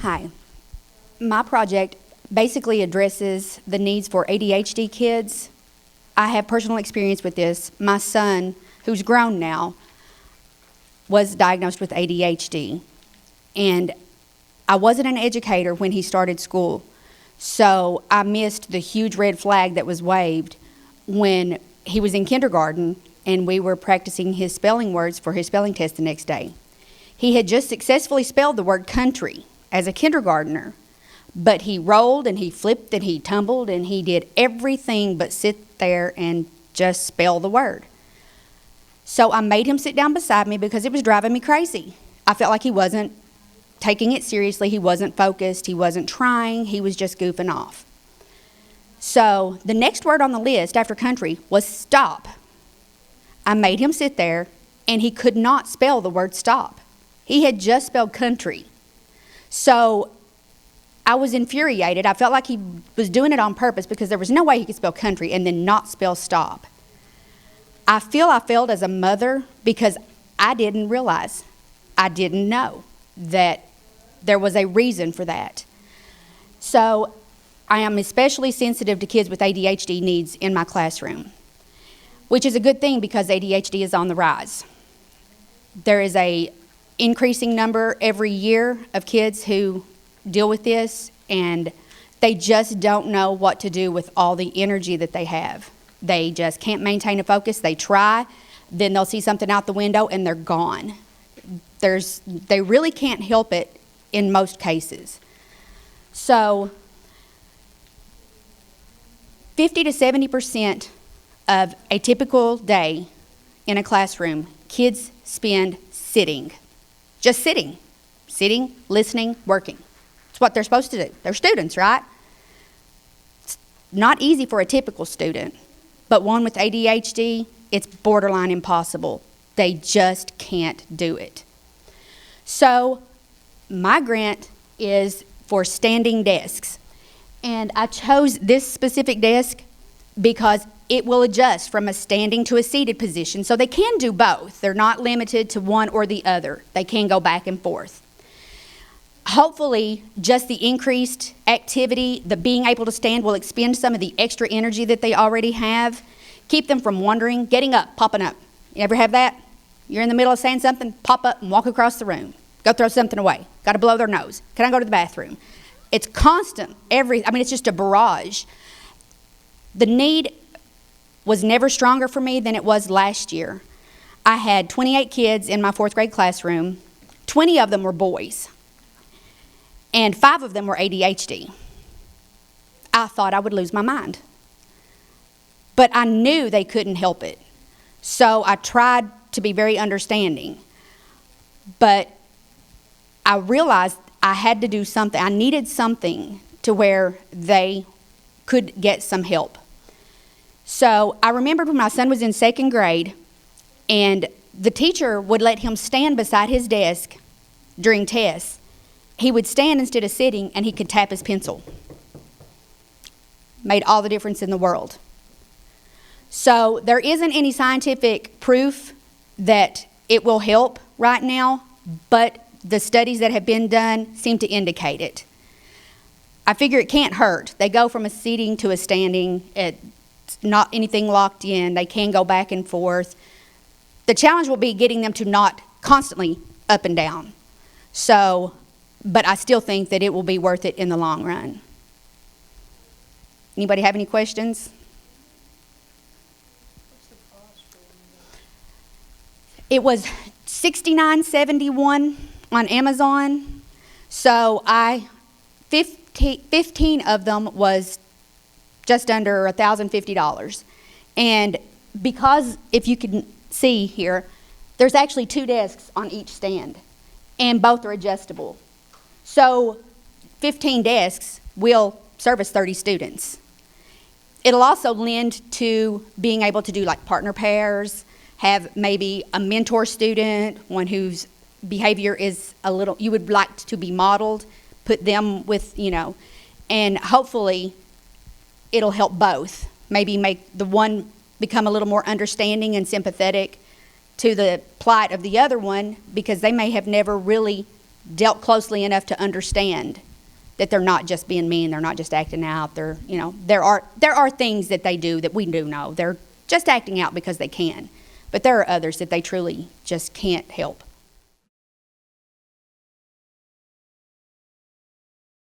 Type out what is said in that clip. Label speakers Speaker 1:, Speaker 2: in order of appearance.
Speaker 1: Hi. My project basically addresses the needs for ADHD kids. I have personal experience with this. My son, who's grown now, was diagnosed with ADHD. And I wasn't an educator when he started school, so I missed the huge red flag that was waved when he was in kindergarten and we were practicing his spelling words for his spelling test the next day. He had just successfully spelled the word country as a kindergartner, but he rolled and he flipped and he tumbled and he did everything but sit there and just spell the word. So I made him sit down beside me because it was driving me crazy. I felt like he wasn't taking it seriously, he wasn't focused, he wasn't trying, he was just goofing off. So the next word on the list after country was stop. I made him sit there and he could not spell the word stop. He had just spelled country. So I was infuriated. I felt like he was doing it on purpose because there was no way he could spell country and then not spell stop. I feel I failed as a mother because I didn't realize, I didn't know that there was a reason for that. So I am especially sensitive to kids with ADHD needs in my classroom, which is a good thing because ADHD is on the rise. There is a increasing number every year of kids who deal with this, and they just don't know what to do with all the energy that they have. They just can't maintain a focus. They try, then they'll see something out the window and they're gone. They really can't help it in most cases. So 50 to 70% of a typical day in a classroom, kids spend sitting. Just sitting, listening, working. It's what they're supposed to do. They're students, right? It's not easy for a typical student, but one with ADHD, it's borderline impossible. They just can't do it. So my grant is for standing desks. And I chose this specific desk because it will adjust from a standing to a seated position. So they can do both. They're not limited to one or the other. They can go back and forth. Hopefully, just the increased activity, the being able to stand will expend some of the extra energy that they already have, keep them from wandering, getting up, popping up. You ever have that? You're in the middle of saying something, pop up and walk across the room. Go throw something away. Got to blow their nose. Can I go to the bathroom? It's constant. It's just a barrage. The need was never stronger for me than it was last year. I had 28 kids in my fourth grade classroom. 20 of them were boys, and 5 of them were ADHD. I thought I would lose my mind, but I knew they couldn't help it. So I tried to be very understanding, but I realized I had to do something. I needed something to where they could get some help. So I remembered when my son was in second grade and the teacher would let him stand beside his desk during tests. He would stand instead of sitting and he could tap his pencil. Made all the difference in the world. So there isn't any scientific proof that it will help right now, but the studies that have been done seem to indicate it. I figure it can't hurt. They go from a sitting to a standing. It's not anything locked in. They can go back and forth. The challenge will be getting them to not constantly up and down. So, but I still think that it will be worth it in the long run. Anybody have any questions? It was $69.71 on Amazon. So 15 of them was just under $1,050. And because, if you can see here, there's actually 2 desks on each stand, and both are adjustable. So 15 desks will service 30 students. It'll also lend to being able to do like partner pairs, have maybe a mentor student, one whose behavior is a little, you would like to be modeled, put them with, and hopefully it'll help both. Maybe make the one become a little more understanding and sympathetic to the plight of the other one because they may have never really dealt closely enough to understand that they're not just being mean, they're not just acting out. They're, you know, there are things that they do that we do know. They're just acting out because they can. But there are others that they truly just can't help.